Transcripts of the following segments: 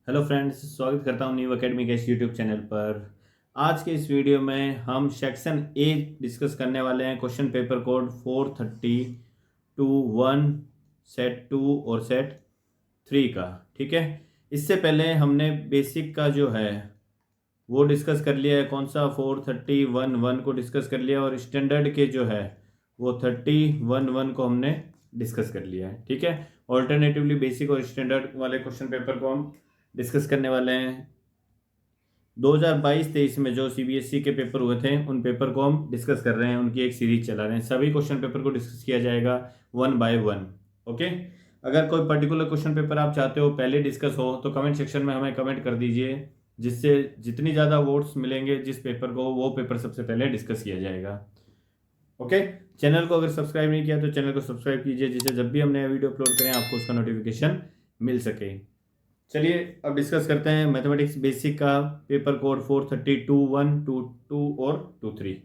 Hello friends, स्वागत करता हूँ न्यू एकेडमी के इस यूट्यूब चैनल पर। आज के इस वीडियो में हम सेक्शन ए डिस्कस करने वाले हैं। क्वेश्चन पेपर कोड 430-1 सेट 2 और सेट 3 का। ठीक है, इससे पहले हमने बेसिक का जो है वो डिस्कस कर लिया है। कौन सा 430-1 को डिस्कस कर लिया, और स्टैंडर्ड के जो है वो 30-1 को हमने डिस्कस कर लिया है। ठीक है, ऑल्टरनेटिवली बेसिक और स्टैंडर्ड वाले क्वेश्चन पेपर को हम डिस्कस करने वाले हैं। 2022-23 में जो सीबीएसई के पेपर हुए थे उन पेपर को हम डिस्कस कर रहे हैं, उनकी एक सीरीज चला रहे हैं। सभी क्वेश्चन पेपर को डिस्कस किया जाएगा 1 बाय 1। ओके, अगर कोई पर्टिकुलर क्वेश्चन पेपर आप चाहते हो पहले डिस्कस हो तो कमेंट सेक्शन में हमें कमेंट कर दीजिए, जिससे जितनी ज़्यादा वोट्स मिलेंगे जिस पेपर को, वो पेपर सबसे पहले डिस्कस किया जाएगा। ओके, चैनल को अगर सब्सक्राइब नहीं किया तो चैनल को सब्सक्राइब कीजिए, जिससे जब भी हम नया वीडियो अपलोड करें आपको उसका नोटिफिकेशन मिल सके। चलिए अब डिस्कस करते हैं मैथमेटिक्स बेसिक का पेपर कोड 430-1, 2 और 2-3।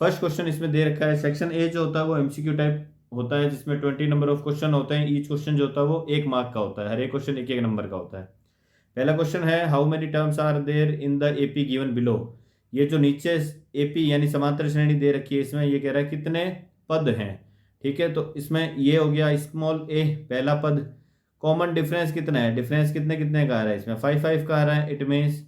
फर्स्ट क्वेश्चन इसमें दे रखा है। सेक्शन ए जो होता है वो एमसीक्यू टाइप होता है, जिसमें 20 नंबर ऑफ क्वेश्चन होते हैं। ईच क्वेश्चन जो होता है वो 1 मार्क का होता है। हर एक क्वेश्चन एक नंबर का होता है। पहला क्वेश्चन है, how many terms are there in the AP given below. ये जो नीचे एपी यानी समांतर श्रेणी दे रखी है, इसमें ये कह रहा है कितने पद हैं। ठीक है, तो इसमें ये हो गया स्मॉल ए पहला पद। कॉमन डिफरेंस कितना है, डिफरेंस कितने कितने का आ रहा है, इसमें 5 का आ रहा है। इट मीन्स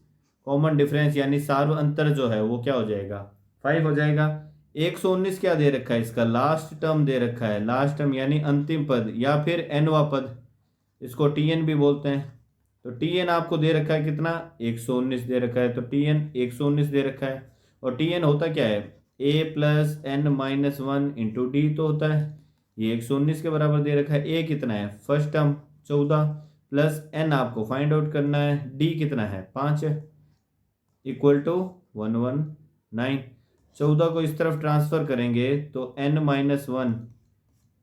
कॉमन डिफरेंस यानी सार्व अंतर जो है वो क्या हो जाएगा, 5 हो जाएगा। 119 क्या दे रखा है, इसका लास्ट टर्म दे रखा है। लास्ट टर्म यानी अंतिम पद या फिर एनवा पद, इसको टीएन भी बोलते हैं। तो टीएन आपको दे रखा है कितना, 119 दे रखा है, तो टीएन 119 दे रखा है। और टीएन होता क्या है, A plus N minus 1 into D तो होता है। ये 119 के बराबर दे रखा है। ए कितना है, फर्स्ट टर्म 14 प्लस एन आपको फाइंड आउट करना है, डी कितना है 5 है, इक्वल टू 119। 14 को इस तरफ ट्रांसफर करेंगे तो एन माइनस 1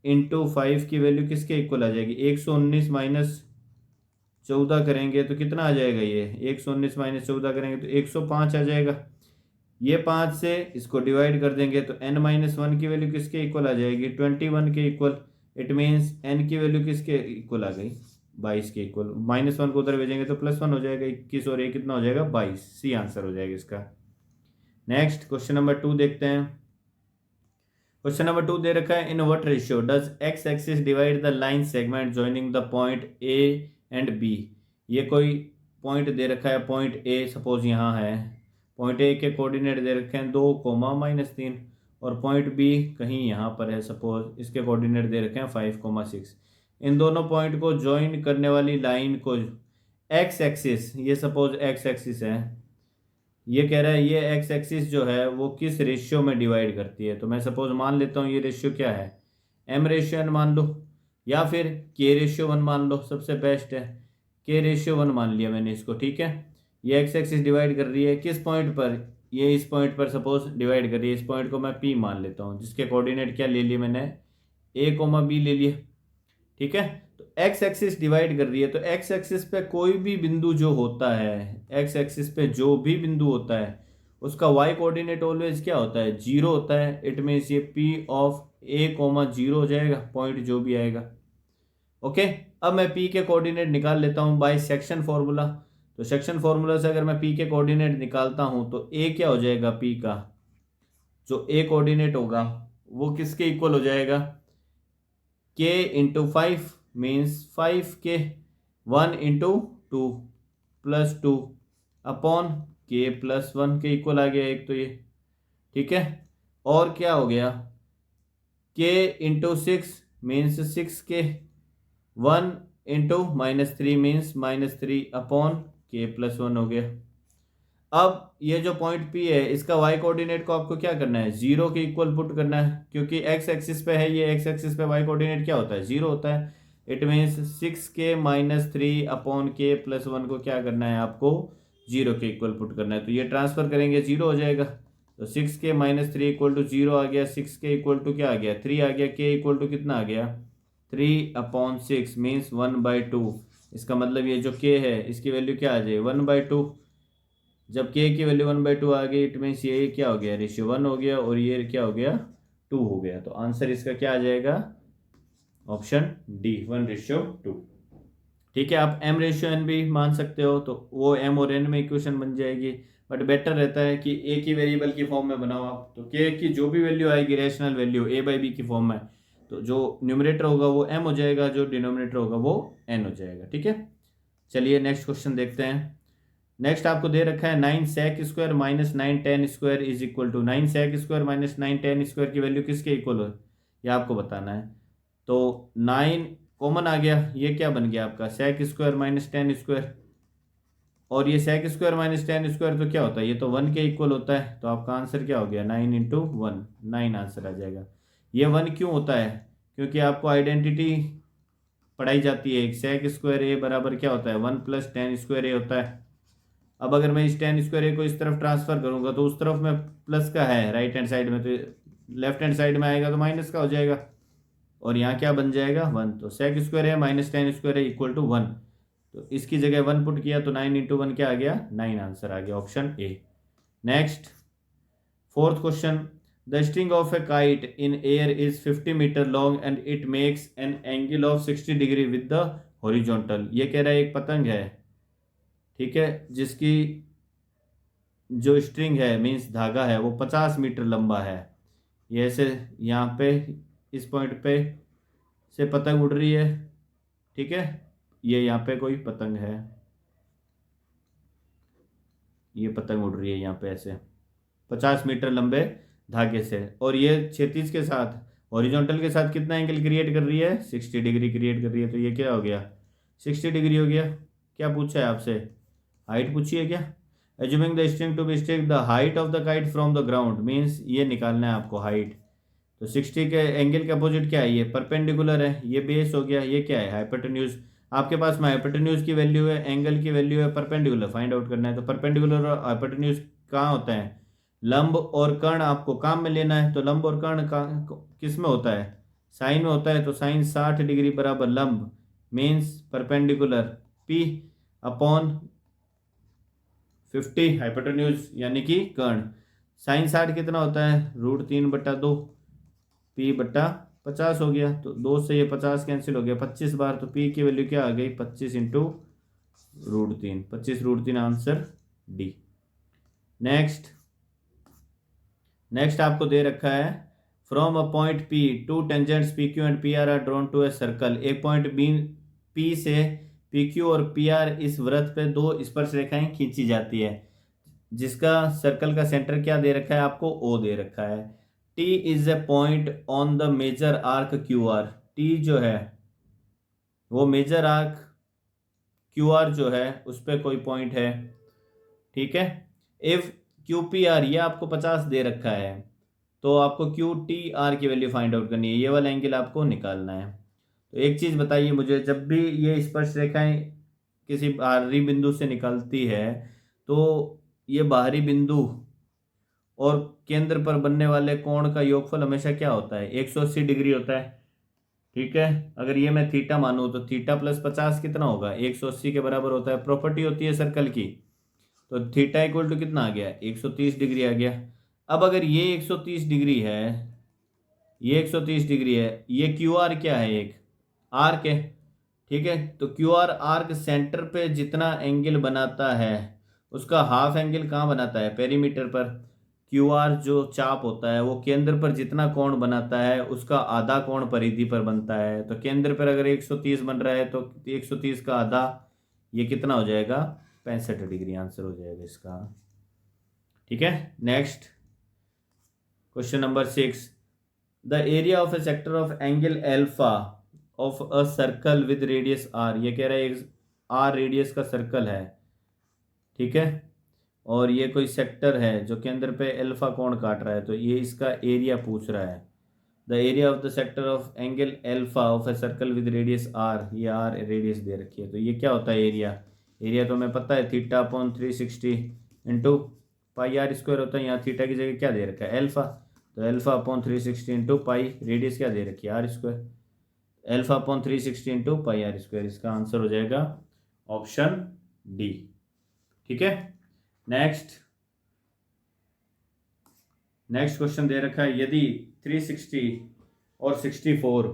इंटू 5 की वैल्यू किसके इक्वल आ जाएगी, 119 माइनस 14 करेंगे तो कितना आ जाएगा, ये 119 माइनस 14 करेंगे तो 105 आ जाएगा। ये 5 से इसको डिवाइड कर देंगे तो n माइनस 1 की वैल्यू किसके इक्वल आ जाएगी, 21 के इक्वल। इट मीन्स n की वैल्यू किसके इक्वल आ गई, 22 के इक्वल। -1 को उधर भेजेंगे तो +1 हो जाएगा, 21 और ये कितना हो जाएगा 22। सी आंसर हो जाएगा इसका। नेक्स्ट क्वेश्चन नंबर 2 देखते हैं। क्वेश्चन नंबर 2 दे रखा है, in what ratio does x axis divide the line segment joining the point A and B. ये कोई पॉइंट दे रखा है, पॉइंट ए सपोज यहाँ है। पॉइंट ए के कोऑर्डिनेट दे रखे हैं 2, -3, और पॉइंट बी कहीं यहाँ पर है सपोज, इसके कोऑर्डिनेट दे रखे हैं 5, 6। इन दोनों पॉइंट को ज्वाइन करने वाली लाइन को एक्स एक्सिस, ये सपोज एक्स एक्सिस है, ये कह रहा है ये एक्स एक्सिस जो है वो किस रेशियो में डिवाइड करती है। तो मैं सपोज मान लेता हूँ ये रेशियो क्या है, m/n मान लो, या फिर k/1 मान लो, सबसे बेस्ट है। k/1 मान लिया मैंने इसको। ठीक है, ये एक्स एक्सिस डिवाइड कर रही है किस पॉइंट पर, ये इस पॉइंट पर सपोज डिवाइड कर रही है। इस पॉइंट को मैं p मान लेता हूँ, जिसके कोऑर्डिनेट क्या ले लिए मैंने, a, b ले लिए। ठीक है, तो एक्स एक्सिस डिवाइड कर रही है, तो एक्स एक्सिस पे कोई भी बिंदु जो होता है, एक्स एक्सिस पे जो भी बिंदु होता है उसका वाई कोऑर्डिनेट ऑलवेज क्या होता है, 0 होता है। इट मीन्स ये p ऑफ a, 0 हो जाएगा, पॉइंट जो भी आएगा। ओके, अब मैं p के कोऑर्डिनेट निकाल लेता हूँ बाय सेक्शन फॉर्मूला। तो सेक्शन फॉर्मूला से अगर मैं p के कोऑर्डिनेट निकालता हूँ तो a क्या हो जाएगा, p का जो a कोऑर्डिनेट होगा वो किसके इक्वल हो जाएगा, k into 5 means 5k, 1 into 2 plus 2 upon k plus 1 के इक्वल आ गया एक तो ये। ठीक है, और क्या हो गया, k into 6 means 6k, 1 into -3 means -3 upon k plus 1 हो गया। अब ये जो पॉइंट P है इसका y कोऑर्डिनेट को आपको क्या करना है, 0 के इक्वल पुट करना है, क्योंकि x एक्सिस पे है, ये x एक्सिस पे y कोऑर्डिनेट क्या होता है, 0 होता है। It means 6k - 3 upon k plus 1 को क्या करना है आपको, 0 के इक्वल पुट करना है। तो ये ट्रांसफर करेंगे 0 हो जाएगा, तो 6k - 3 इक्वल टू 0 आ गया। 6k इक्वल टू क्या आ गया, 3 आ गया। k इक्वल टू कितना आ गया, 3/6 मीन्स 1/2। इसका मतलब ये जो k है इसकी वैल्यू क्या आ जाए, 1/2। जब k की वैल्यू 1/2 आ गई, इट मीन्स ये क्या हो गया, रेशियो 1 हो गया, और ये क्या हो गया, 2 हो गया। तो आंसर इसका क्या आ जाएगा, ऑप्शन डी, 1:2। ठीक है, आप m रेशियो n भी मान सकते हो, तो वो m और n में इक्वेशन बन जाएगी। बट बेटर रहता है कि एक ही वेरिएबल की फॉर्म में बनाओ आप, तो k की जो भी वैल्यू आएगी रेशनल वैल्यू a/b की फॉर्म में, तो जो न्यूमरेटर होगा वो m हो जाएगा, जो डिनोमिनेटर होगा वो n हो जाएगा। ठीक है, चलिए नेक्स्ट क्वेश्चन देखते हैं। नेक्स्ट आपको दे रखा है 9 sec² minus 9 tan² is equal to 9 sec² minus 9 tan² की वैल्यू किसके इक्वल हो, ये आपको बताना है। तो 9 कॉमन आ गया, ये क्या बन गया आपका sec² माइनस tan², और ये sec² माइनस tan² तो क्या होता है, ये तो 1 के इक्वल होता है, तो आपका आंसर क्या हो गया 9 इंटू 1, 9 आंसर आ जाएगा। ये 1 क्यों होता है, क्योंकि आपको आइडेंटिटी पढ़ाई जाती है, एक sec² a बराबर क्या होता है 1 प्लस tan² a होता है। अब अगर मैं इस tan² a को इस तरफ ट्रांसफर करूंगा तो उस तरफ में प्लस का है राइट हैंड साइड में, तो लेफ्ट हैंड साइड में आएगा तो माइनस का हो जाएगा, और यहाँ क्या बन जाएगा 1, तो sec² a minus tan² a equal to 1, तो इसकी जगह 1 पुट किया तो 9 इंटू 1 क्या आ गया 9 आंसर आ गया, option A. Next fourth question, the string of a kite in air is 50 metre long and it makes an angle of 60 degree with the horizontal. ये कह रहा है एक पतंग है, ठीक है, जिसकी जो स्ट्रिंग है मीन्स धागा है वो 50 मीटर लंबा है। ये ऐसे यहाँ पे इस पॉइंट पे से पतंग उड़ रही है, ठीक है, ये यहाँ पे कोई पतंग है, ये पतंग उड़ रही है यहाँ पे ऐसे 50 मीटर लंबे धागे से, और ये क्षैतिज के साथ हॉरिजॉन्टल के साथ कितना एंगल क्रिएट कर रही है 60 डिग्री क्रिएट कर रही है, तो ये क्या हो गया 60 डिग्री हो गया। क्या पूछा है आपसे, हाइट पूछी है क्या। Assuming the string to be stick the height of the kite from the ground, means ये निकालना है आपको हाइट, तो 60 के एंगल के अपोजिट क्या है, ये परपेंडिकुलर है, ये बेस हो गया, ये क्या है हाइपोटेन्यूज। आपके पास में हाइपोटेन्यूज की वैल्यू है, एंगल की वैल्यू है, परपेंडिकुलर फाइंड आउट करना है, तो परपेंडिकुलर और हाइपोटेन्यूज कहाँ होता है, लंब और कर्ण आपको काम में लेना है, तो लंब और कर्ण का किस में होता है साइन में होता है, तो साइन 60 डिग्री बराबर लंब means perpendicular P upon 50 hypotenuse यानी कि कर्ण। साइन 60 कितना होता है √3/2 पी बट्टा 50 हो गया, तो 2 से ये 50 कैंसिल हो गया 25 बार, तो पी की वैल्यू क्या आ गई 25 into √3, 25 √3 answer D. Next next आपको दे रखा है from a point P two tangents P Q and P R drawn to a circle. एक पॉइंट बी पी से पी क्यू और पी आर इस वृत्त पे दो स्पर्श रेखाएं खींची जाती है, जिसका सर्कल का सेंटर क्या दे रखा है आपको ओ दे रखा है। T is a point on the major arc Q R, T जो है वो मेजर आर्क क्यू आर जो है उस पर कोई पॉइंट है, ठीक है। इफ क्यू पी आर ये आपको 50 दे रखा है, तो आपको क्यू टी आर की वैल्यू फाइंड आउट करनी है, ये वाला एंगल आपको निकालना है। तो एक चीज़ बताइए मुझे, जब भी ये स्पर्श रेखाएं किसी बाहरी बिंदु से निकलती है, तो ये बाहरी बिंदु और केंद्र पर बनने वाले कोण का योगफल हमेशा क्या होता है 180 डिग्री होता है, ठीक है। अगर ये मैं थीटा मानूँ तो थीटा प्लस 50 कितना होगा 180 के बराबर होता है, प्रॉपर्टी होती है सर्कल की, तो थीटा इक्वल टू कितना आ गया 130 डिग्री आ गया। अब अगर ये 130 डिग्री है, ये 130 डिग्री है, ये क्यू आर क्या है एक आर्क है, ठीक है, तो क्यू आर आर्क सेंटर पे जितना एंगल बनाता है उसका हाफ एंगल कहाँ बनाता है पेरीमीटर पर। क्यू आर जो चाप होता है वो केंद्र पर जितना कोण बनाता है उसका आधा कोण परिधि पर बनता है, तो केंद्र पर अगर 130 बन रहा है तो 130 का आधा ये कितना हो जाएगा 65 डिग्री आंसर हो जाएगा इसका, ठीक है। Next question number 6, the area of a sector of angle alpha of a circle with radius R, ये कह रहा है एक आर रेडियस का सर्कल है, ठीक है, और ये कोई सेक्टर है जो केंद्र पे अल्फा कोण काट रहा है, तो ये इसका एरिया पूछ रहा है। The area of the sector of angle alpha of a circle with radius R, ये आर रेडियस दे रखी है, तो ये क्या होता है एरिया, एरिया तो हमें पता है theta upon 360 into pi R square होता है, यहाँ थीटा की जगह क्या दे रखा है एल्फा, तो alpha upon 360 into pi radius क्या दे रखी है R square, alpha upon 360 into pi R square, इसका आंसर हो जाएगा ऑप्शन डी, ठीक है। नेक्स्ट क्वेश्चन दे रखा है, यदि 360 और 64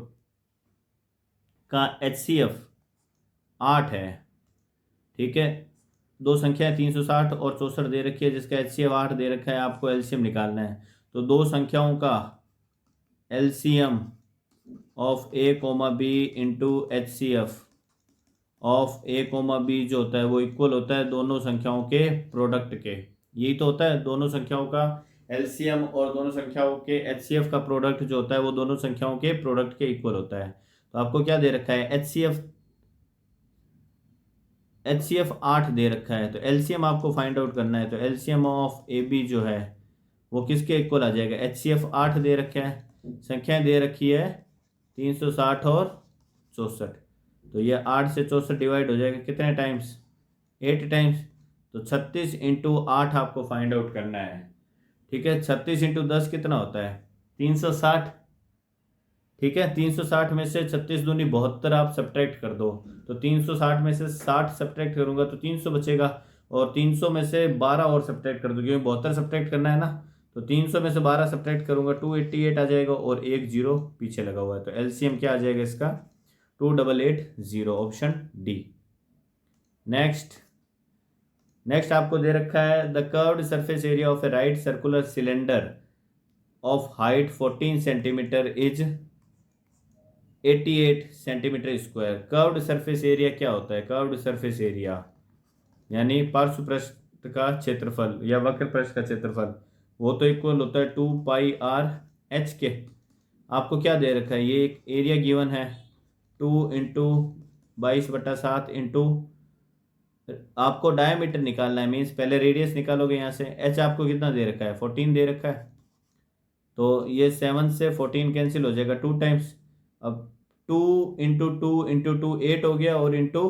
का HCF 8 है, ठीक है। दो संख्या 360 और 64 दे रखी है, जिसका एचसीएफ 8 दे रखा है, आपको एलसीएम निकालना है। तो दो संख्याओं का LCM of A comma B into HCF of A comma B जो होता है वो इक्वल होता है दोनों संख्याओं के प्रोडक्ट के। यही तो होता है, दोनों संख्याओं का एलसीएम और दोनों संख्याओं के एचसीएफ का प्रोडक्ट जो होता है वो दोनों संख्याओं के प्रोडक्ट के इक्वल होता है। तो आपको क्या दे रखा है, एचसीएफ 8 दे रखा है, तो एलसीएम आपको फाइंड आउट करना है। तो एलसीएम ऑफ ए बी जो है वो किसके इक्वल आ जाएगा, एचसीएफ 8 दे रखा है, संख्याएं दे रखी है 360 और 64। तो ये 8 से 64 डिवाइड हो जाएगा कितने टाइम्स, 8 टाइम्स। तो 36 इंटू 8 आपको फाइंड आउट करना है, ठीक है। 36 इंटू 10 कितना होता है, 360, ठीक है। 360 में से 36 दूनी 72 आप सब्ट्रैक्ट कर दो, तो 360 में से 60 सब्ट्रैक्ट करूंगा तो 300 बचेगा, और 300 में से 12 और सब्ट्रैक्ट कर दो, क्योंकि 72 सब्ट्रैक्ट करना है ना। तो 300 में से 12 सब्ट्रैक्ट करूंगा 288 आ जाएगा, और एक जीरो पीछे लगा हुआ है। तो एलसीएम क्या आ जाएगा इसका, 2880, ऑप्शन डी। नेक्स्ट आपको दे रखा है the curved surface area of A right circular cylinder of height 14 centimetre is 88 centimetre square. Curved surface area क्या होता है, कर्व्ड सरफेस एरिया यानी पार्श्व पृष्ठ का क्षेत्रफल या वक्र पृष्ठ का क्षेत्रफल, वो तो इक्वल होता है 2πr/h के। आपको क्या दे रखा है, ये एक एरिया गिवन है 2 इंटू 22/7 इंटू, आपको डायमीटर निकालना है, मीन्स पहले रेडियस निकालोगे यहाँ से। h आपको कितना दे रखा है, 14 दे रखा है, तो ये 7 से 14 कैंसिल हो जाएगा 2 टाइम्स। अब 2 इंटू 2 इंटू 2 8 हो गया, और इंटू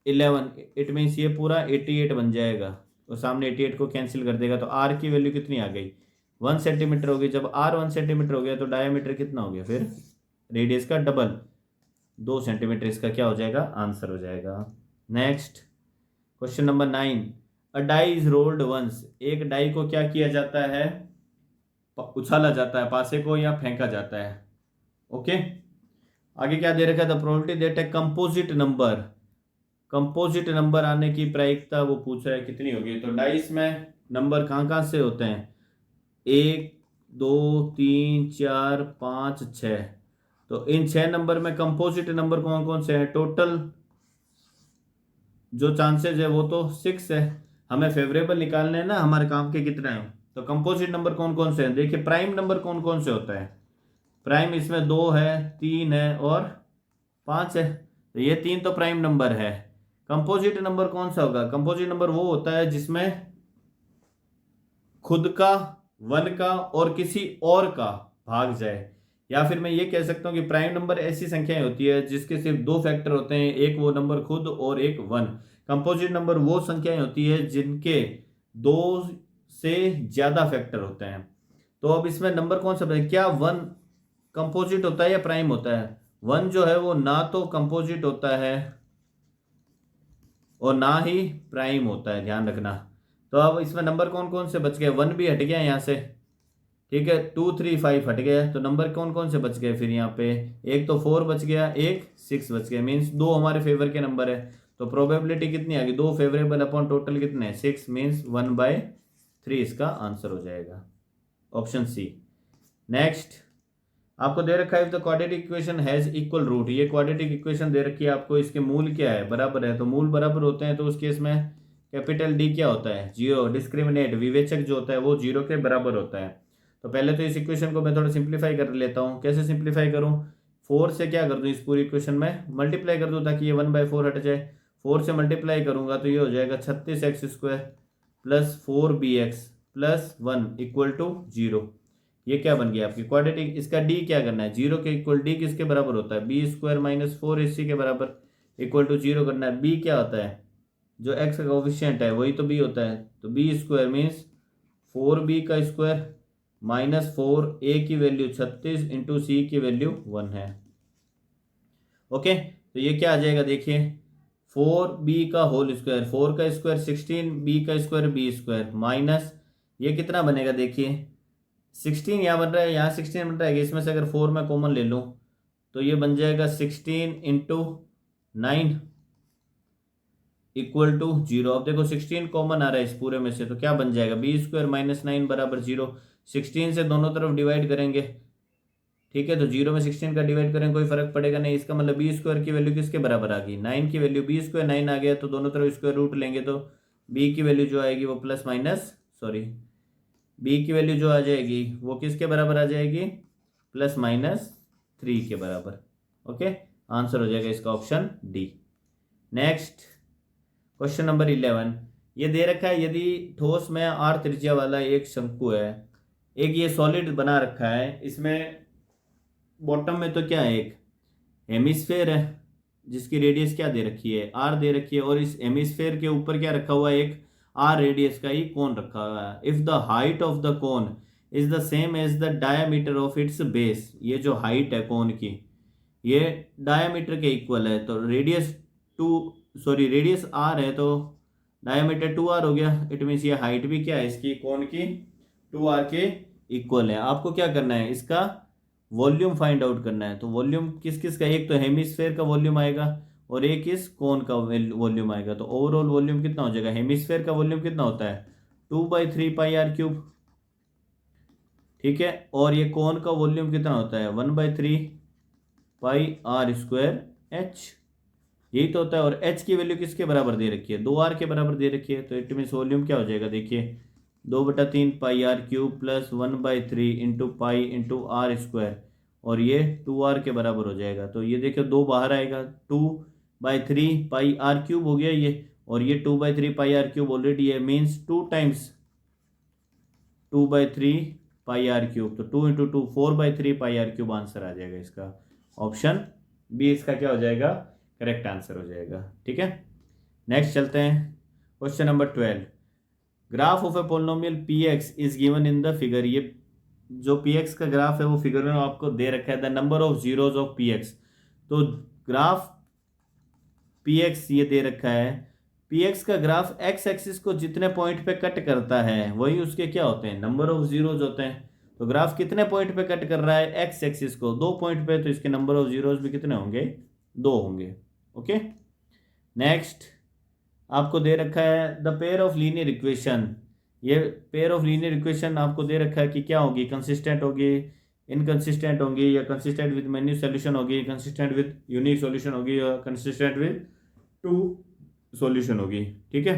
11 इट मीन्स ये पूरा 88 बन जाएगा, और सामने 88 को कैंसिल कर देगा। तो आर की वैल्यू कितनी आ गई, 1 सेंटीमीटर हो गई। जब आर 1 सेंटीमीटर हो गया तो डायमीटर कितना हो गया, फिर रेडियस का डबल 2 सेंटीमीटर, इसका क्या हो जाएगा, आंसर हो जाएगा। Next question number 9, a die is rolled once. एक डाई को क्या किया जाता है, उछाला जाता है पासे को या फेंका जाता है, ओके। आगे क्या दे रखा है, the probability that a composite number आने की प्रायिकता वो पूछ रहा है कितनी होगी। तो डाइस में नंबर कहाँ कहाँ से होते हैं, 1 2 3 4 5 6। तो इन 6 नंबर में कंपोजिट नंबर कौन कौन से हैं, टोटल जो चांसेस है वो तो 6 है। हमें फेवरेबल निकालने हैं ना, हमारे काम के कितना है। तो कंपोजिट नंबर कौन कौन से हैं, देखिए प्राइम नंबर कौन कौन से होता है। प्राइम इसमें 2 है, 3 है और 5 है, तो ये 3 तो प्राइम नंबर है। कंपोजिट नंबर कौन सा होगा, कंपोजिट नंबर वो होता है जिसमें खुद का, वन का और किसी और का भाग जाए। या फिर मैं ये कह सकता हूँ कि प्राइम नंबर ऐसी संख्याएं होती है जिसके सिर्फ 2 फैक्टर होते हैं, एक वो नंबर खुद और एक वन। कंपोजिट नंबर वो संख्याएं होती है जिनके 2 से ज्यादा फैक्टर होते हैं। तो अब इसमें नंबर कौन सा बताए, क्या वन कंपोजिट होता है या प्राइम होता है। वन जो है वो ना तो कंपोजिट होता है और ना ही प्राइम होता है, ध्यान रखना। तो अब इसमें नंबर कौन कौन से बच गए, 1 भी हट गया यहाँ से, ठीक है, 2 3 5 हट गया। तो नंबर कौन कौन से बच गए फिर यहाँ पे, एक तो 4 बच गया, एक 6 बच गया, मीन्स 2 हमारे फेवर के नंबर है। तो प्रोबेबिलिटी कितनी आ गई, 2 फेवरेबल अपॉन टोटल कितने 6, मीन्स 1/3 इसका आंसर हो जाएगा, ऑप्शन सी। नेक्स्ट आपको दे रखा है if the quadratic equation has equal root. ये क्वाड्रेटिक इक्वेशन दे रखी है आपको, इसके मूल क्या है, बराबर है। तो मूल बराबर होते हैं तो उस केस में कैपिटल डी क्या होता है, 0। डिस्क्रिमिनेट विवेचक जो होता है वो 0 के बराबर होता है। तो पहले तो इस इक्वेशन को मैं थोड़ा सिंप्लीफाई कर लेता हूँ। कैसे सिंप्लीफाई करूँ, 4 से क्या कर दूँ, इस पूरी इक्वेशन में मल्टीप्लाई कर दूँ ताकि ये 1/4 हट जाए। 4 से मल्टीप्लाई करूंगा तो ये हो जाएगा 36x² plus 4bx plus 1 equal to 0। ये क्या बन गया आपकी क्वाड्रेटिक। इसका डी क्या करना है, 0 के इक्वल डी किसके बराबर होता है, b² - 4ac के बराबर इक्वल टू 0 करना है। b क्या होता है, जो x का कोफिशिएंट है वही तो b होता है। तो b² मीन्स 4b का स्क्वायर माइनस 4a की वैल्यू 36 इंटू c की वैल्यू 1 है। ओके, तो ये क्या आ जाएगा देखिए, 4b का होल स्क्वायर, 4 का स्क्वायर 16, b का स्क्वायर b² माइनस ये कितना बनेगा देखिए, 16 यहाँ बन रहा है, यहाँ 16 बन रहा है, इसमें से अगर 4 में कॉमन ले लूँ तो ये बन जाएगा 16 इंटू 9 इक्वल टू 0। अब देखो 16 कॉमन आ रहा है इस पूरे में से, तो क्या बन जाएगा, बी स्क्वायर माइनस 9 बराबर 0। 16 से दोनों तरफ डिवाइड करेंगे, ठीक है, तो 0 में 16 का डिवाइड करें कोई फर्क पड़ेगा नहीं। इसका मतलब बी स्क्वायर की वैल्यू किसके बराबर आ गई, 9 की वैल्यू, बी स्क्वायर 9 आ गया, तो दोनों तरफ स्क्वायर रूट लेंगे तो बी की वैल्यू जो आएगी वो प्लस माइनस सॉरी बी की वैल्यू जो आ जाएगी वो किसके बराबर आ जाएगी, प्लस माइनस 3 के बराबर। ओके, आंसर हो जाएगा इसका option D. Next question number 11, ये दे रखा है यदि ठोस में आर त्रिज्या वाला एक शंकु है, एक ये सॉलिड बना रखा है, इसमें बॉटम में तो क्या है, एक हेमिस्फेयर है जिसकी रेडियस क्या दे रखी है, आर दे रखी है, और इस हेमिस्फेयर के ऊपर क्या रखा हुआ है, एक आर रेडियस का ही कोन रखा हुआ है। If the height of the cone is the same as the diameter of its base, ये जो हाइट है कोन की ये डायमीटर के इक्वल है, तो रेडियस आर है तो डायमीटर 2r हो गया। इट मीन्स ये हाइट भी क्या है इसकी कोन की 2r के इक्वल है। आपको क्या करना है, इसका वॉल्यूम फाइंड आउट करना है। तो वॉल्यूम किस किस का, एक तो हेमिस्फेयर का वॉल्यूम आएगा और एक इस कोन का वॉल्यूम आएगा। तो ओवरऑल वॉल्यूम कितना हो जाएगा, हेमिस्फेयर का वॉल्यूम कितना होता है 2/3 पाई आर क्यूब, ठीक है, और ये कोन का वॉल्यूम कितना होता है 1/3 पाई आर स्क्वायर एच, यही तो होता है। और एच की वैल्यू किसके बराबर दे रखी है, 2r के बराबर दे रखी है, तो इट मीन्स वॉल्यूम क्या हो जाएगा, देखिए 2/3 pi R cube plus 1/3 into pi into R square, और ये 2r के बराबर हो जाएगा। तो ये देखिए 2 बाहर आएगा, 2/3 पाई आर क्यूब हो गया ये, और ये 2/3 पाई आर क्यूब ऑलरेडी है, means 2 times 2/3 pi R cube, तो 2 into 2 4/3 pi R cube answer आ जाएगा इसका। ऑप्शन बी इसका क्या हो जाएगा, करेक्ट आंसर हो जाएगा। ठीक है, नेक्स्ट चलते हैं question number 12। Graph of a polynomial P x is given in the figure, ये जो पी एक्स का ग्राफ है वो फिगर में आपको दे रखा है, the number of zeros of P x. तो ग्राफ पी एक्स ये दे रखा है, पी एक्स का ग्राफ एक्स एक्सिस को जितने पॉइंट पे कट करता है वही उसके क्या होते हैं, नंबर ऑफ जीरोज होते हैं। तो ग्राफ कितने पॉइंट पे कट कर रहा है, एक्स एक्सिस को 2 पॉइंट पे, तो इसके नंबर ऑफ जीरोज भी कितने होंगे, 2 होंगे। ओके, नेक्स्ट आपको दे रखा है the pair of linear equation, ये पेयर ऑफ लीनियर इक्वेशन आपको दे रखा है कि क्या होगी, कंसिस्टेंट होगी, इनकंसिस्टेंट होगी, या कंसिस्टेंट विद मेनी सॉल्यूशन होगी, कंसिस्टेंट विद यूनिक सॉल्यूशन होगी, या कंसिस्टेंट विद 2 सॉल्यूशन होगी। ठीक है,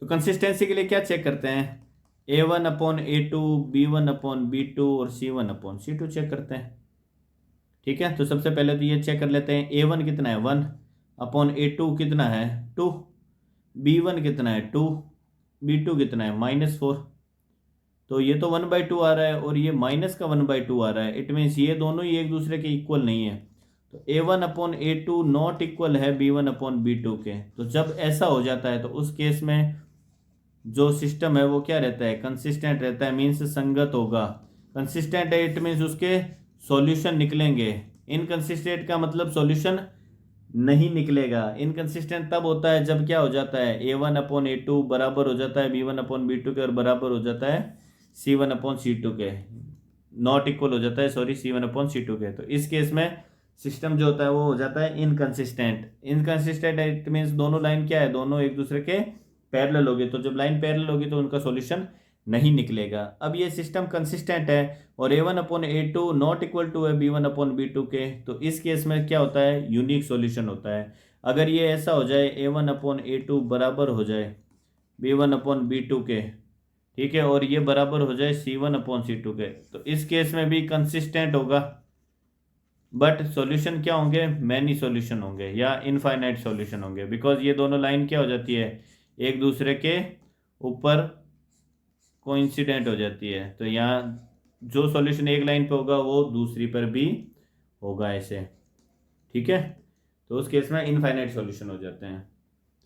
तो कंसिस्टेंसी के लिए क्या चेक करते हैं, A1/A2, B1/B2 और C1/C2 चेक करते हैं। ठीक है, तो सबसे पहले तो ये चेक कर लेते हैं, A1 कितना है 1/A2 कितना है 2, B1 कितना है 2, B2 कितना है -4। तो ये तो 1/2 आ रहा है और ये माइनस का 1/2 आ रहा है, इट मीन्स ये दोनों ही एक दूसरे के इक्वल नहीं है। तो A1/A2 नॉट इक्वल है B1/B2 के। तो जब ऐसा हो जाता है तो उस केस में जो सिस्टम है वो क्या रहता है, कंसिस्टेंट रहता है, मीन्स संगत होगा। कंसिस्टेंट है इट मीन्स उसके सॉल्यूशन निकलेंगे, इनकंसिस्टेंट का मतलब सॉल्यूशन नहीं निकलेगा। इनकंसिस्टेंट तब होता है जब क्या हो जाता है, A1/A2 बराबर हो जाता है B1/B2 के और बराबर हो जाता है C1/C2 के, नॉट इक्वल हो जाता है सॉरी C1/C2 के। तो इस केस में सिस्टम जो होता है वो हो जाता है इनकंसिस्टेंट। इनकंसिस्टेंट इट मीन्स दोनों लाइन क्या है, दोनों एक दूसरे के पैरेलल होगी, तो जब लाइन पैरेलल होगी तो उनका सॉल्यूशन नहीं निकलेगा। अब ये सिस्टम कंसिस्टेंट है और A1/A2 नॉट इक्वल टू है B1/B2 के, तो इस केस में क्या होता है, यूनिक सॉल्यूशन होता है। अगर ये ऐसा हो जाए A1/A2 बराबर हो जाए B1/B2 के, ठीक है, और ये बराबर हो जाए C1/C2 के, तो इस केस में भी कंसिस्टेंट होगा, बट सॉल्यूशन क्या होंगे, मैनी सॉल्यूशन होंगे या इनफाइनाइट सॉल्यूशन होंगे, बिकॉज ये दोनों लाइन क्या हो जाती है, एक दूसरे के ऊपर कोइंसिडेंट हो जाती है। तो यहाँ जो सॉल्यूशन एक लाइन पे होगा वो दूसरी पर भी होगा ऐसे। ठीक है, तो उस केस में इनफाइनाइट सॉल्यूशन हो जाते हैं।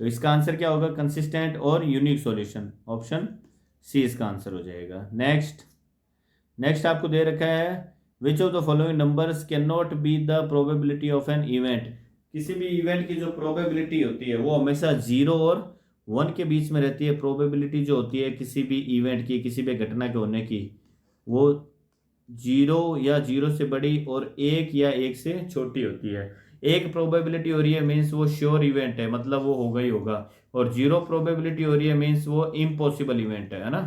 तो इसका आंसर क्या होगा, कंसिस्टेंट और यूनिक सॉल्यूशन, ऑप्शन सी इसका आंसर हो जाएगा। नेक्स्ट आपको दे रखा है which of the following numbers can not be the probability of an event, किसी भी इवेंट की जो प्रोबेबिलिटी होती है वो हमेशा 0 और 1 के बीच में रहती है। प्रोबेबिलिटी जो होती है किसी भी इवेंट की, किसी भी घटना के होने की, वो 0 या 0 से बड़ी और 1 या 1 से छोटी होती है। एक प्रोबेबिलिटी हो रही है मीन्स वो श्योर इवेंट है, मतलब वो होगा ही होगा, और 0 प्रोबेबिलिटी हो रही है मीन्स वो इम्पॉसिबल इवेंट है ना।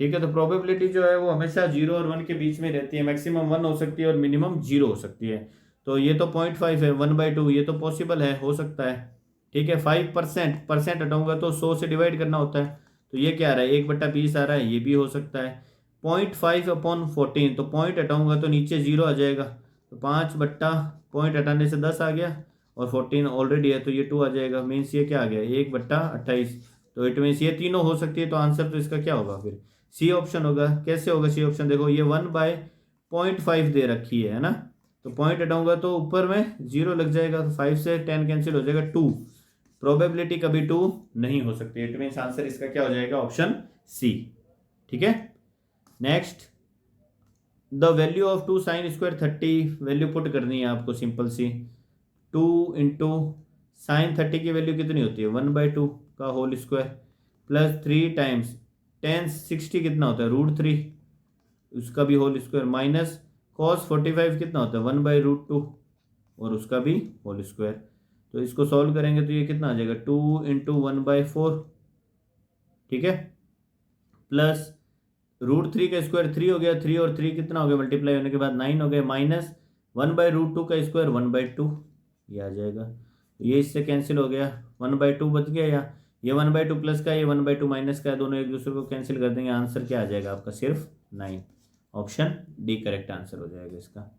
ठीक है, तो प्रोबेबिलिटी जो है वो हमेशा 0 और 1 के बीच में रहती है, मैक्सिमम 1 हो सकती है और मिनिमम 0 हो सकती है। तो ये तो 0.5 है, 1/2 ये तो पॉसिबल है, हो सकता है। ठीक है, 5% परसेंट हटाऊंगा तो 100 से डिवाइड करना होता है, तो ये क्या आ रहा है 1/20 आ रहा है, ये भी हो सकता है। 0.5/14, तो पॉइंट हटाऊंगा तो नीचे 0 आ जाएगा, तो 5 बट्टा पॉइंट हटाने से 10 आ गया, और 14 ऑलरेडी है तो ये 2 आ जाएगा, मीन्स ये क्या आ गया 1/28। तो इट मीन्स ये तीनों हो सकती है, तो आंसर तो इसका क्या होगा फिर सी ऑप्शन होगा। कैसे होगा सी ऑप्शन, देखो ये 1/0.5 दे रखी है ना, तो पॉइंट हटाऊंगा तो ऊपर में 0 लग जाएगा, तो 5 से 10 कैंसिल हो जाएगा 2, प्रोबेबिलिटी कभी 2 नहीं हो सकती। इट मीन्स आंसर इसका क्या हो जाएगा ऑप्शन सी। ठीक है, next the value of 2 sine square 30, value put करनी है आपको सिंपल सी। 2 इंटू साइन 30 की वैल्यू कितनी होती है 1/2 का whole square, plus 3 times tan 60 कितना होता है √3, उसका भी होल स्क्वायर, माइनस कॉस 45 कितना होता है 1/√2 और उसका भी होल स्क्वायर। तो इसको सॉल्व करेंगे तो ये कितना आ जाएगा 2 इंटू 1/4, ठीक है, प्लस √3 का स्क्वायर 3 हो गया, 3 और 3 कितना हो गया मल्टीप्लाई होने के बाद 9 हो गया, माइनस 1/√2 का स्क्वायर 1/2, ये आ जाएगा, ये इससे कैंसिल हो गया, 1/2 बच गया, या ये 1/2 प्लस का ये 1/2 माइनस का है, दोनों एक दूसरे को कैंसिल कर देंगे, आंसर क्या आ जाएगा आपका सिर्फ 9, ऑप्शन डी करेक्ट आंसर हो जाएगा इसका।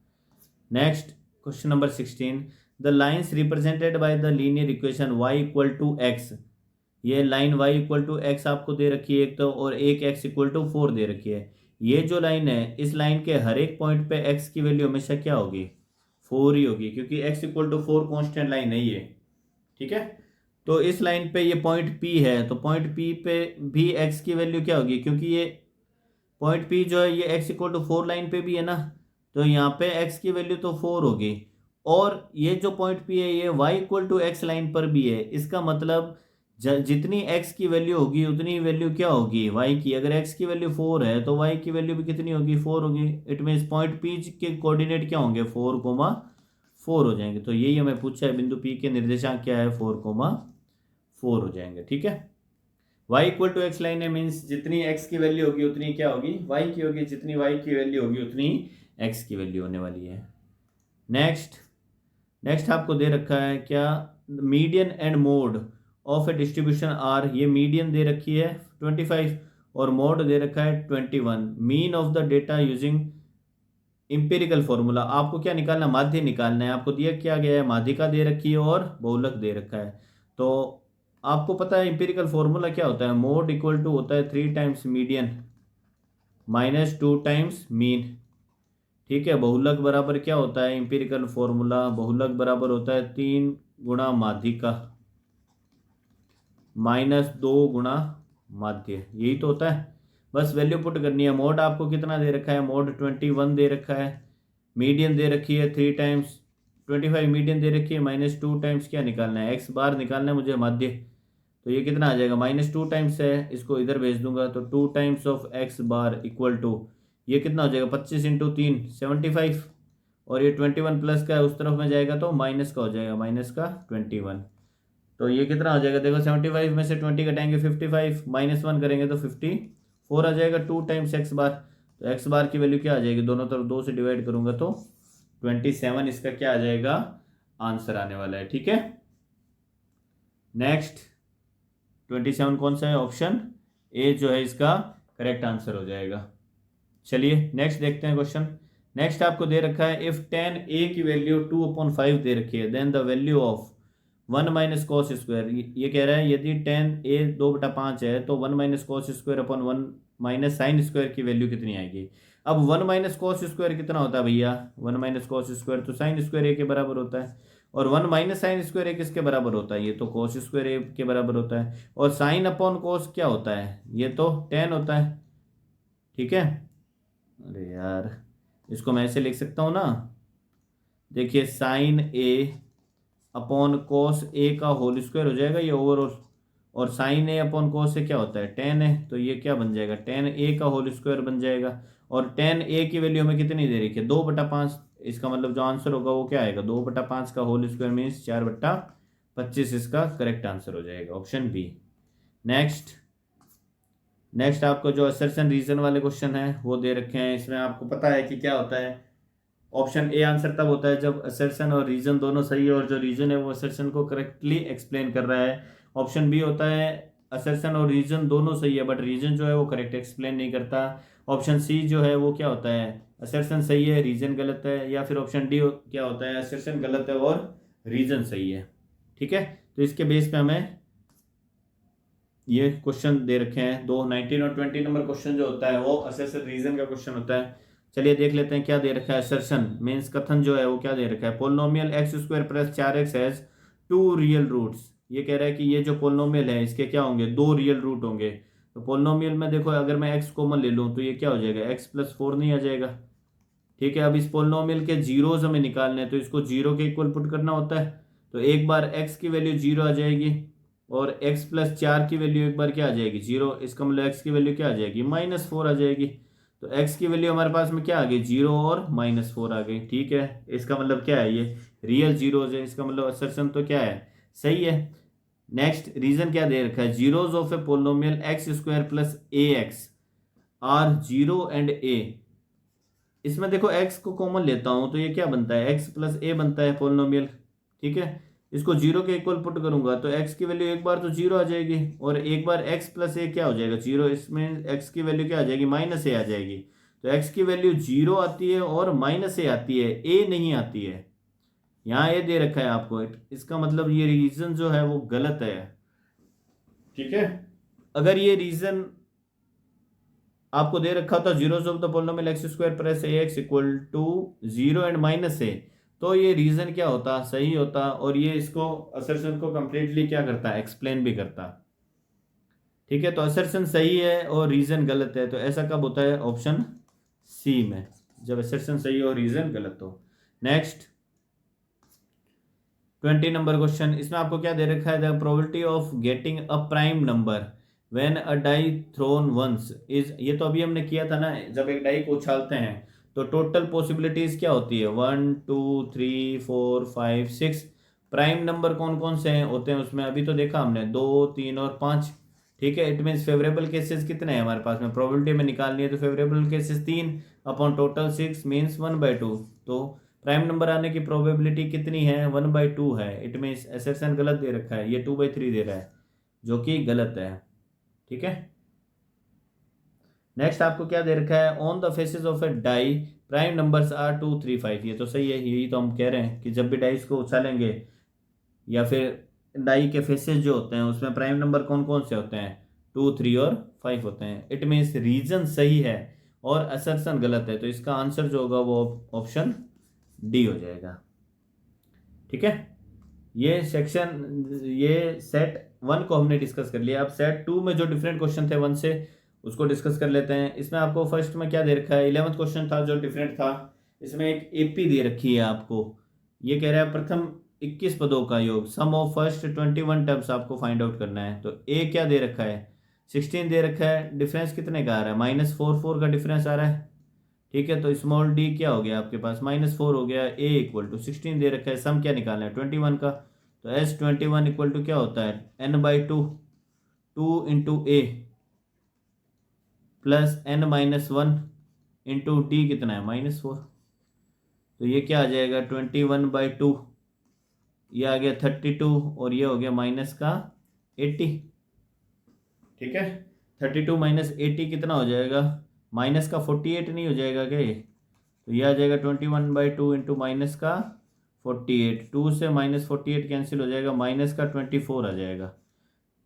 Next question number 16, the lines represented by the linear equation y equal to X, ये line y equal to X आपको दे रखी है एक तो, और एक x इक्वल टू 4 दे रखी है। ये जो लाइन है इस लाइन के हर एक पॉइंट पे x की वैल्यू हमेशा क्या होगी 4 ही होगी, क्योंकि x equal to 4 constant line है ये। ठीक है, तो इस लाइन पे ये पॉइंट P है, तो पॉइंट P पे भी x की वैल्यू क्या होगी, क्योंकि ये पॉइंट P जो है ये x इक्वल टू 4 लाइन पे भी है ना, तो यहाँ पे x की वैल्यू तो 4 होगी, और ये जो पॉइंट P है ये y equal to x line पर भी है। इसका मतलब जितनी x की वैल्यू होगी उतनी वैल्यू क्या होगी y की, अगर x की वैल्यू 4 है तो y की वैल्यू भी कितनी होगी 4 होगी। इट मीन्स पॉइंट P के कोऑर्डिनेट क्या होंगे 4,4 हो जाएंगे, तो यही हमें पूछा है, बिंदु P के निर्देशांक क्या है 4,4 हो जाएंगे। ठीक है, y equal to x line है, मीन्स जितनी x की वैल्यू होगी उतनी क्या होगी y की होगी, जितनी y की वैल्यू होगी उतनी x की वैल्यू होने वाली है। नेक्स्ट आपको दे रखा है क्या, median and mode of a distribution are, ये मीडियन दे रखी है 25 और मोड दे रखा है 21, mean of the data using empirical formula, आपको क्या निकालना माध्य निकालना है, आपको दिया क्या गया है माध्यिका दे रखी है और बहुलक दे रखा है। तो आपको पता है इंपेरिकल फॉर्मूला क्या होता है, मोड इक्वल टू होता है 3 times median minus 2 times mean. ठीक है, बहुलक बराबर क्या होता है इंपेरिकल फॉर्मूला, बहुलक बराबर होता है 3 गुणा माध्यिका माइनस 2 गुणा माध्य, यही तो होता है। बस वैल्यू पुट करनी है। मोड आपको कितना दे रखा है, मोड 21 दे रखा है, मीडियन दे रखी है 3 टाइम्स 25, मीडियन दे रखी है माइनस 2 टाइम्स क्या निकालना है एक्स बार निकालना है मुझे माध्य, तो ये कितना आ जाएगा -2 टाइम्स है, इसको इधर भेज दूंगा तो 2 times of x bar equal to ये कितना हो जाएगा 25 इंटू 3 75, और ये 21 प्लस का है उस तरफ में जाएगा तो माइनस का हो जाएगा -21, तो ये कितना हो जाएगा देखो 75 में से 20 घटाएंगे 55, -1 करेंगे तो 54 आ जाएगा 2 टाइम्स एक्स बार, तो एक्स बार की वैल्यू क्या आ जाएगी, दोनों तरफ 2 से डिवाइड करूंगा तो 27 इसका क्या आ जाएगा आंसर आने वाला है। ठीक है, नेक्स्ट 27 कौन सा है, ऑप्शन ए जो है इसका करेक्ट आंसर हो जाएगा। चलिए नेक्स्ट देखते हैं क्वेश्चन। नेक्स्ट आपको दे रखा है इफ tan a की वैल्यू 2/5 दे रखी है, then the value of 1 minus cos square, ये कह रहा है यदि tan a 2/5 है तो 1 minus cos square upon 1 minus sine square की वैल्यू कितनी आएगी। अब 1 माइनस कॉस स्क्वायर कितना होता है भैया, 1 माइनस कॉस स्क्वायर तो साइन स्क्वायर ए के बराबर होता है, और 1 माइनस साइन स्क्वायर ए किसके बराबर होता है, ये तो कॉस स्क्वायर ए के बराबर होता है, और साइन अपॉन कॉस क्या होता है, ये तो tan होता है। ठीक है, अरे यार इसको मैं ऐसे लिख सकता हूँ ना, देखिए sign A upon cos A का होल स्क्वायर हो जाएगा ये ओवरऑल, और साइन ए अपॉन कॉस से क्या होता है tan है, तो ये क्या बन जाएगा tan ए का होल स्क्वायर बन जाएगा, और tan ए की वैल्यू हमें कितनी दे रखी है 2/5, इसका मतलब जो आंसर होगा वो क्या आएगा, 2/5 का होल स्क्वायर मीन्स 4/25 इसका करेक्ट आंसर हो जाएगा, ऑप्शन बी। नेक्स्ट नेक्स्ट आपको जो असर्शन रीजन वाले क्वेश्चन है वो दे रखे हैं। इसमें आपको पता है कि क्या होता है, ऑप्शन ए आंसर तब होता है जब असर्शन और रीजन दोनों सही है और जो रीजन है वो असर्शन को करेक्टली एक्सप्लेन कर रहा है। ऑप्शन बी होता है असर्शन और रीजन दोनों सही है बट रीजन जो है वो करेक्ट एक्सप्लेन नहीं करता। ऑप्शन सी जो है वो क्या होता है, असर्शन सही है रीजन गलत है। या फिर ऑप्शन डी क्या होता है, असर्शन गलत है और रीजन सही है। ठीक है, तो इसके बेस पे हमें ये क्वेश्चन दे रखे हैं दो। 19 और 20 नंबर क्वेश्चन जो होता है वो असर्शन रीजन का क्वेश्चन होता है। चलिए देख लेते हैं क्या दे रखा है। असर्शन मीन्स कथन जो है वो क्या दे रखा है, polynomial x square plus 4x has 2 real roots. ये कह रहा है कि ये जो पोलिनोमियल है इसके क्या होंगे, 2 रियल रूट होंगे। तो पोलिनोमियल में देखो अगर मैं x कॉमन ले लूँ तो ये क्या हो जाएगा, x+4 नहीं आ जाएगा। ठीक है, अब इस पोलिनोमियल के जीरोज हमें निकालने हैं तो इसको जीरो के इक्वल पुट करना होता है। तो एक बार x की वैल्यू जीरो आ जाएगी और x+4 की वैल्यू एक बार क्या आ जाएगी, जीरो। इसका मतलब x की वैल्यू क्या आ जाएगी, -4 आ जाएगी। तो x की वैल्यू हमारे पास में क्या आ गई, जीरो और -4 आ गई। ठीक है, इसका मतलब क्या है, ये रियल जीरोज है। इसका मतलब असर्शन तो क्या है, सही है। नेक्स्ट रीजन क्या दे रखा है, zeros of a polynomial x² plus ax are zero and a। इसमें देखो x को कॉमन लेता हूं तो ये क्या बनता है, x+a बनता है पोलिनोमियल। ठीक है, इसको जीरो के इक्वल पुट करूंगा तो x की वैल्यू एक बार तो जीरो आ जाएगी और एक बार x+a क्या हो जाएगा, जीरो। इसमें x की वैल्यू क्या आ जाएगी, -a आ जाएगी। तो x की वैल्यू जीरो आती है और -a आती है, a नहीं आती है। यहाँ a दे रखा है आपको, इसका मतलब ये रीजन जो है वो गलत है। ठीक है, अगर ये रीजन आपको दे रखा था zeros of the polynomial x² plus ax equal to 0 and -a, तो ये रीजन क्या होता, सही होता और ये इसको असर्शन को कंप्लीटली क्या करता है, एक्सप्लेन भी करता। ठीक है, तो असर्शन सही है और रीजन गलत है। तो ऐसा कब होता है, ऑप्शन सी में, जब असर्शन सही हो रीजन गलत हो। नेक्स्ट 20 नंबर क्वेश्चन, इसमें आपको क्या दे रखा है, the probability of getting a prime number when a die thrown once is. ये तो अभी हमने किया था ना, जब एक डाई को उछालते हैं तो टोटल पॉसिबिलिटीज क्या होती है, 1 2 3 4 5 6। प्राइम नंबर कौन कौन से हैं होते हैं उसमें, अभी तो देखा हमने 2 3 और 5। ठीक है, इट मीन्स फेवरेबल केसेस कितने हैं हमारे पास में, प्रोबेबिलिटी में निकालनी है तो favourable cases 3 upon total 6 means 1/2। तो प्राइम नंबर आने की प्रोबेबिलिटी कितनी है, 1/2 है। इट मीन्स असर्शन गलत दे रखा है, ये 2/3 दे रहा है जो कि गलत है। ठीक है, नेक्स्ट आपको क्या दे रखा है, on the faces of a die prime numbers are 2 3 5। ये तो सही है, यही तो हम कह रहे हैं कि जब भी डाइस को उछालेंगे या फिर डाई के फेसेस जो होते हैं उसमें प्राइम नंबर कौन कौन से होते हैं, 2 3 और 5 होते हैं। इट मीन्स रीजन सही है और असर्शन गलत है, तो इसका आंसर जो होगा वो ऑप्शन डी हो जाएगा। ठीक है, ये सेक्शन, ये सेट 1 को हमने डिस्कस कर लिया। अब सेट 2 में जो डिफरेंट क्वेश्चन थे 1 से, उसको डिस्कस कर लेते हैं। इसमें आपको फर्स्ट में क्या दे रखा है, 11th क्वेश्चन था जो डिफरेंट था। इसमें एक एपी दे रखी है आपको। ये कह रहा है प्रथम 21 पदों का योग, सम ऑफ फर्स्ट 21 टर्म्स आपको फाइंड आउट करना है। तो ए क्या दे रखा है, 16 दे रखा है। डिफरेंस कितने का आ रहा है, -4 का डिफरेंस आ रहा है। ठीक है, तो स्मॉल डी क्या हो गया आपके पास, -4 हो गया। ए इक्वल टू 16 दे रखा है, सम क्या निकालना है 21 का। तो S21 इक्वल टू क्या होता है, n/2 2 इंटू ए प्लस n-1 इंटू डी कितना है, -4। तो ये क्या आ जाएगा 21/2, ये आ गया 32 और ये हो गया -80। ठीक है, 32 - 80 कितना हो जाएगा, -48 नहीं हो जाएगा क्या ये। तो ये आ जाएगा 21/2 इंटू -48, 2 से -48 कैंसिल हो जाएगा, -24 आ जाएगा।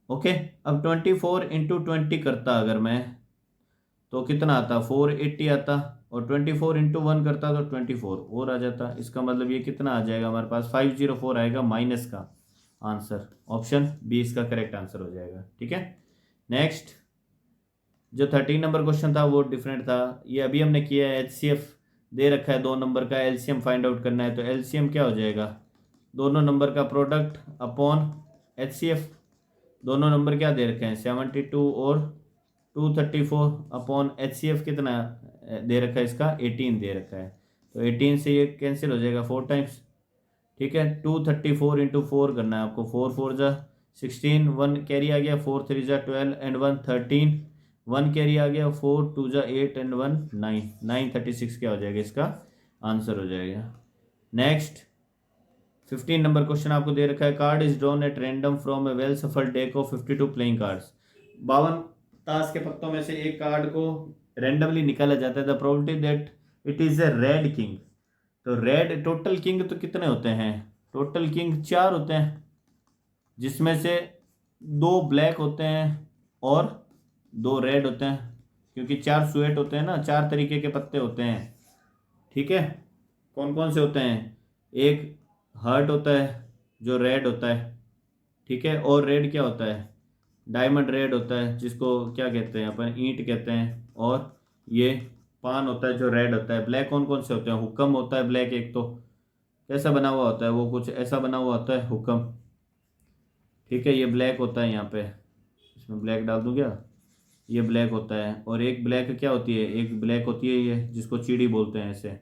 ओके, अब 24 इंटू 20 करता अगर मैं तो कितना आता, 480 आता। और 24 इंटू 1 करता तो 24 और आ जाता। इसका मतलब ये कितना आ जाएगा हमारे पास, 504 आएगा माइनस का आंसर। ऑप्शन बी इसका करेक्ट आंसर हो जाएगा। ठीक है, नेक्स्ट जो 13 नंबर क्वेश्चन था वो डिफरेंट था। ये अभी हमने किया है। HCF दे रखा है 2 नंबर का, LCM फाइंड आउट करना है। तो LCM क्या हो जाएगा, दोनों नंबर का प्रोडक्ट अपॉन HCF। दोनों नंबर क्या दे रखे हैं, 72 और 234 अपॉन HCF कितना दे रखा है इसका, 18 दे रखा है। तो 18 से ये कैंसिल हो जाएगा 4 टाइम्स, ठीक है। 234 इंटू 4 करना है आपको, 4 4 जा 16, 1 कैरी आ गया, 4 3 जा 12 एंड 1 13, 1 कैरी आ गया, 4 2 जा 8 एंड 1 9, 936 क्या हो जाएगा इसका आंसर हो जाएगा। नेक्स्ट 15 नंबर क्वेश्चन आपको दे रखा है, card is drawn at random from A well shuffled deck of 52 playing cards. 52 ताश के पत्तों में से एक कार्ड को रैंडमली निकाला जाता है। The probability that it is a red king. तो रेड टोटल किंग तो कितने होते हैं, टोटल किंग 4 होते हैं, जिसमें से 2 ब्लैक होते हैं और 2 रेड होते हैं, क्योंकि 4 सुएट होते हैं ना, 4 तरीके के पत्ते होते हैं, ठीक है। कौन कौन से होते हैं, एक हार्ट होता है जो रेड होता है, ठीक है, और रेड क्या होता है, डायमंड रेड होता है जिसको क्या कहते हैं अपन, ईंट कहते हैं, और ये पान होता है जो रेड होता है। ब्लैक कौन कौन से होते हैं, हुक्म होता है ब्लैक, एक तो कैसा बना हुआ होता है वो, कुछ ऐसा बना हुआ होता है हुक्म, ठीक है, ये ब्लैक होता है, यहाँ पे इसमें ब्लैक डाल दूँ क्या, ये ब्लैक होता है। और एक ब्लैक क्या होती है, एक ब्लैक होती है ये जिसको चीड़ी बोलते हैं ऐसे,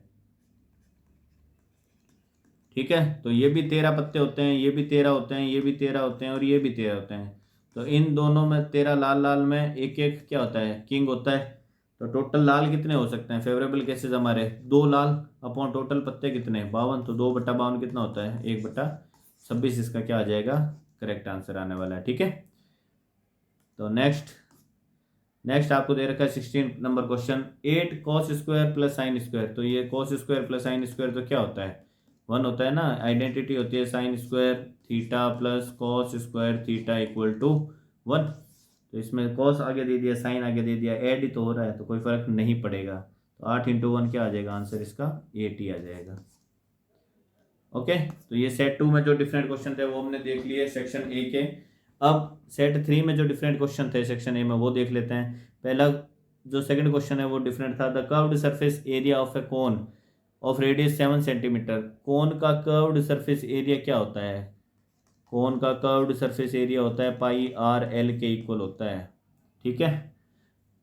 ठीक है। तो ये भी 13 पत्ते होते हैं, ये भी 13 होते हैं, ये भी 13 होते हैं और ये भी 13 होते हैं। तो इन दोनों में 13 लाल लाल में एक एक क्या होता है, किंग होता है। तो टोटल लाल कितने हो सकते हैं फेवरेबल केसेस हमारे, 2 लाल अपॉन टोटल पत्ते कितने 52, तो 2/52 कितना होता है, 1/26 इसका क्या आ जाएगा करेक्ट आंसर आने वाला है, ठीक है। तो नेक्स्ट आपको दे रखा है 16 number question, 8 cos square plus sine square. तो ये cos square plus sine square तो क्या होता है, 1 होता है ना, आइडेंटिटी होती है sine square theta plus cos square theta equal to 1। तो इसमें कॉस आगे दे दिया, साइन आगे दे दिया, ऐड ही तो हो रहा है तो कोई फर्क नहीं पड़ेगा। तो 8 इंटू 1 क्या आ जाएगा आंसर इसका 8 ही आ जाएगा। ओके, तो ये सेट 2 में जो डिफरेंट क्वेश्चन थे वो हमने देख लिए सेक्शन ए के। अब सेट 3 में जो डिफरेंट क्वेश्चन थे सेक्शन ए में वो देख लेते हैं। पहला जो सेकंड क्वेश्चन है वो डिफरेंट था, the curved surface area of a cone of radius 7 centimetre. Cone का कर्व्ड सरफेस एरिया क्या होता है, कोन का कर्व्ड सरफेस एरिया होता है पाई आर एल के इक्वल होता है, ठीक है।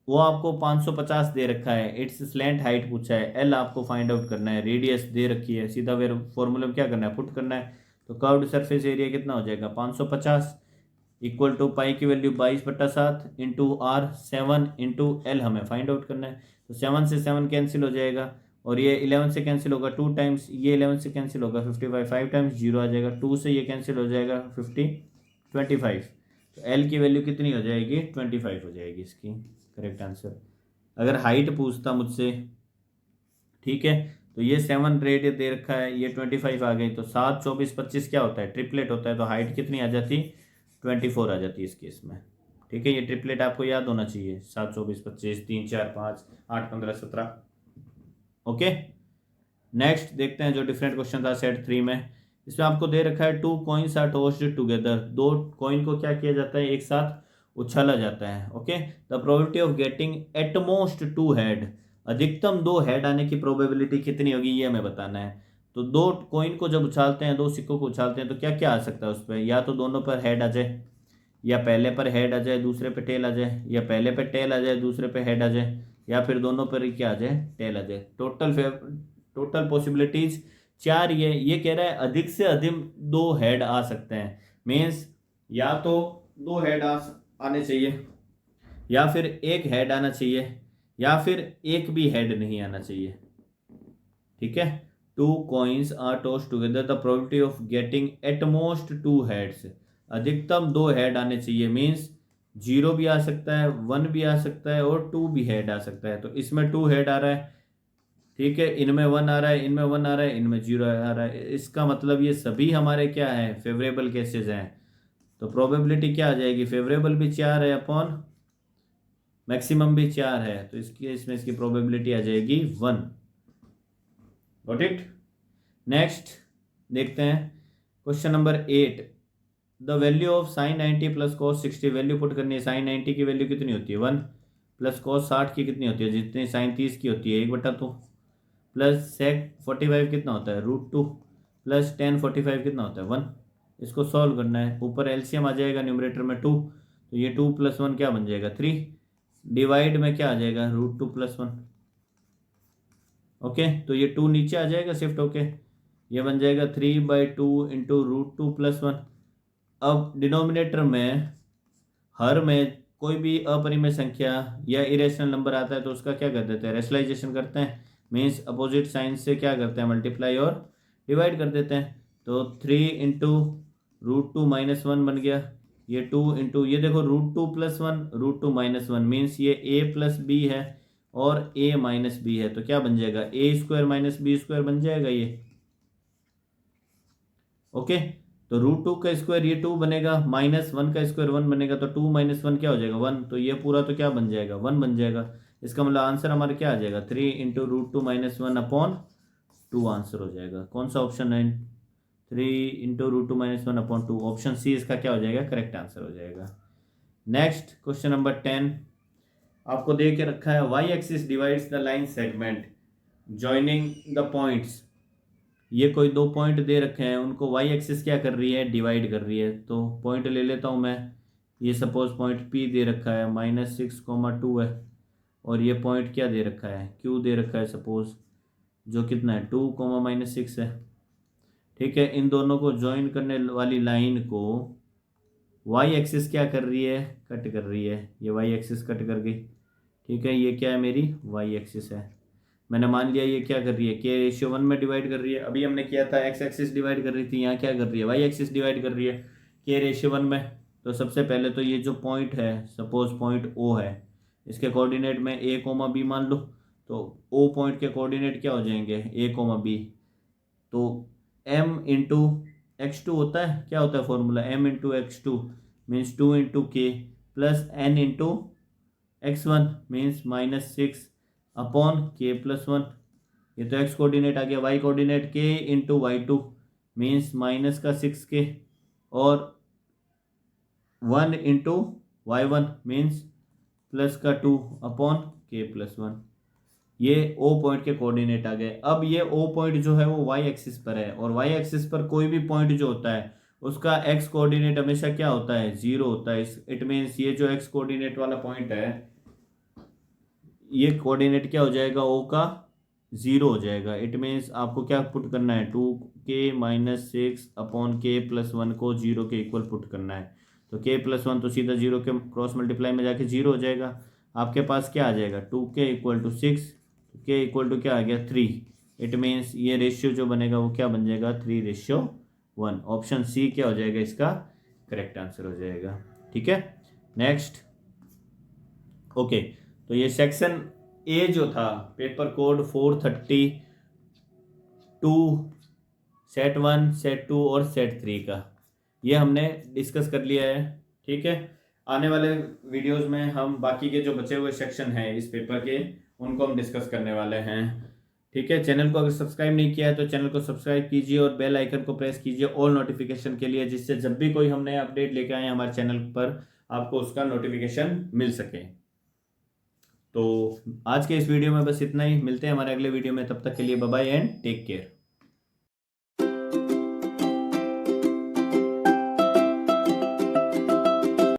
वो आपको 550 दे रखा है, इट्स स्लैंट हाइट पूछा है, एल आपको फाइंड आउट करना है, रेडियस दे रखी है, सीधा फिर फॉर्मूला में क्या करना है पुट करना है। तो कर्व्ड सरफेस एरिया कितना हो जाएगा 550 इक्वल टू पाई की value 22/7 into R 7 into L हमें फाइंड आउट करना है। तो 7 से 7 कैंसिल हो जाएगा और ये 11 से कैंसिल होगा 2 टाइम्स, ये 11 से कैंसिल होगा 55, 5 टाइम्स 0 आ जाएगा, 2 से ये कैंसिल हो जाएगा 25। तो एल की वैल्यू कितनी हो जाएगी 25 हो जाएगी इसकी करेक्ट आंसर। अगर हाइट पूछता मुझसे, ठीक है, तो ये 7 रेडियस दे रखा है, ये 25 आ गई, तो 7 24 25 क्या होता है ट्रिपलेट होता है, तो हाइट कितनी आ जाती 24 आ जाती है इस केस में, ठीक है। ये ट्रिपलेट आपको याद होना चाहिए, 7 24 25 3 4 5 8 15 17। ओके, नेक्स्ट देखते हैं जो डिफरेंट क्वेश्चन था सेट 3 में। इसमें आपको दे रखा है 2 coins are tossed together. 2 coin को क्या किया जाता है एक साथ उछाला जाता है, okay. The probability of getting at most 2 head, अधिकतम 2 हेड आने की प्रोबेबिलिटी कितनी होगी ये हमें बताना है। तो 2 कॉइन को जब उछालते हैं, 2 सिक्कों को उछालते हैं, तो क्या क्या आ सकता है उस पर, या तो दोनों पर हेड आ जाए, या पहले पर हेड आ जाए दूसरे पे टेल आ जाए, या पहले पे टेल आ जाए दूसरे पे हेड आ जाए, या फिर दोनों पर ही क्या आ जाए टेल आ जाए। टोटल पॉसिबिलिटीज 4 ये कह रहा है अधिक से अधिक 2 हेड आ सकते हैं, मीन्स या तो 2 हेड आने चाहिए, या फिर एक हेड आना चाहिए, या फिर एक भी हेड नहीं आना चाहिए, ठीक है। 2 coins are tossed together, the probability of getting at most 2 heads, अधिकतम 2 हेड आने चाहिए, मीन्स 0 भी आ सकता है, 1 भी आ सकता है और 2 भी हेड आ सकता है। तो इसमें 2 हेड आ रहा है, ठीक है, इनमें 1 आ रहा है, इनमें 1 आ रहा है, इनमें 0 आ रहा है, इसका मतलब ये सभी हमारे क्या है फेवरेबल केसेस हैं। तो प्रोबेबिलिटी क्या आ जाएगी, फेवरेबल भी 4 है अपॉन मैक्सिमम भी 4 है, तो इसकी इसमें इसकी प्रोबेबिलिटी आ जाएगी 1। Got it. नेक्स्ट देखते हैं question number 8, the value of sine 90 plus cos 60। Value put करनी है, साइन 90 की वैल्यू कितनी होती है 1, प्लस कॉस 60 की कितनी होती है, जितनी साइन 30 की होती है 1/2, प्लस सेक 45 कितना होता है √2, प्लस टेन 45 कितना होता है 1। इसको सॉल्व करना है, ऊपर एलसीएम आ जाएगा न्यूमरेटर में 2, तो ये 2 + 1 क्या बन जाएगा 3, डिवाइड में क्या आ जाएगा √2 + 1, ओके, तो ये 2 नीचे आ जाएगा शिफ्ट होके, ये बन जाएगा 3/2 इंटू √2+1। अब डिनोमिनेटर में हर में कोई भी अपरिमेय संख्या या इरेशनल नंबर आता है तो उसका क्या कर देते हैं, रेशनलाइजेशन करते हैं, मीन्स अपोजिट साइन से क्या करते हैं, मल्टीप्लाई और डिवाइड कर देते हैं। तो 3 इंटू √2-1 बन गया, ये 2 इंटू ये देखो √2+1 √2-1 मीन्स ये a+b है और a-b है, तो क्या बन जाएगा, a² - b² बन जाएगा ये। ओके, तो √2 का स्क्वायर ये 2 बनेगा, -1 का स्क्वायर 1 बनेगा, तो 2 - 1 क्या हो जाएगा, 1, तो ये पूरा तो क्या बन जाएगा, 1 बन जाएगा। इसका मतलब आंसर हमारा क्या आ जाएगा, 3 इंटू √2-1/2 आंसर हो जाएगा। कौन सा ऑप्शन है, 3 इंटू √2-1/2, ऑप्शन सी इसका क्या हो जाएगा, करेक्ट आंसर हो जाएगा। नेक्स्ट क्वेश्चन नंबर 10 आपको दे के रखा है, y axis divides the line segment joining the points. ये कोई दो पॉइंट दे रखे हैं, उनको वाई एक्सिस क्या कर रही है, डिवाइड कर रही है। तो पॉइंट ले लेता हूँ मैं, ये सपोज पॉइंट पी दे रखा है -6,2 है, और ये पॉइंट क्या दे रखा है, क्यू दे रखा है सपोज, जो कितना है 2, -6 है। ठीक है, इन दोनों को ज्वाइन करने वाली लाइन को वाई एक्सिस क्या कर रही है, कट कर रही है, ये वाई एक्सिस कट कर गई। ठीक है, ये क्या है, मेरी वाई एक्सिस है। मैंने मान लिया ये क्या कर रही है, k/1 में डिवाइड कर रही है। अभी हमने किया था x एक्सिस डिवाइड कर रही थी, यहाँ क्या कर रही है, y एक्सिस डिवाइड कर रही है k/1 में। तो सबसे पहले तो ये जो पॉइंट है, सपोज पॉइंट O है, इसके कोऑर्डिनेट में a, b मान लो। तो O पॉइंट के कोऑर्डिनेट क्या हो जाएंगे, a, b। तो m इंटू x2 होता है, क्या होता है formula, m into x2 means 2 into k plus n into x1 means -6/k+1। ये तो x कोऑर्डिनेट आ गया, y coordinate k into y2 means -6k और 1 इंटू y1 मीन्स +2/k+1। ये O पॉइंट के कोऑर्डिनेट आ गए। अब ये O पॉइंट जो है वो y एक्सिस पर है, और y एक्सिस पर कोई भी पॉइंट जो होता है उसका x कोऑर्डिनेट हमेशा क्या होता है, 0 होता है। इट मीन्स ये जो x कोऑर्डिनेट वाला पॉइंट है, ये कोऑर्डिनेट क्या हो जाएगा, O का 0 हो जाएगा। इट मीन्स आपको क्या पुट करना है, 2k-6/k+1 को 0 के इक्वल पुट करना है। तो k+1 तो सीधा 0 के क्रॉस मल्टीप्लाई में जाके 0 हो जाएगा। आपके पास क्या आ जाएगा, 2k = 6, k = क्या आ गया, 3। इट मीन्स ये रेशियो जो बनेगा वो क्या बन जाएगा, 3:1। ऑप्शन सी क्या हो जाएगा, इसका करेक्ट आंसर हो जाएगा। ठीक है, नेक्स्ट। ओके, तो ये सेक्शन ए जो था, पेपर कोड 432 सेट 1, सेट 2 और सेट 3 का, ये हमने डिस्कस कर लिया है। ठीक है, आने वाले वीडियोस में हम बाकी के जो बचे हुए सेक्शन हैं इस पेपर के, उनको हम डिस्कस करने वाले हैं। ठीक है, चैनल को अगर सब्सक्राइब नहीं किया है तो चैनल को सब्सक्राइब कीजिए और बेल आइकन को प्रेस कीजिए ऑल नोटिफिकेशन के लिए, जिससे जब भी कोई हम नया अपडेट लेके आए हमारे चैनल पर आपको उसका नोटिफिकेशन मिल सके। तो आज के इस वीडियो में बस इतना ही, मिलते हैं हमारे अगले वीडियो में, तब तक के लिए bye bye and take care.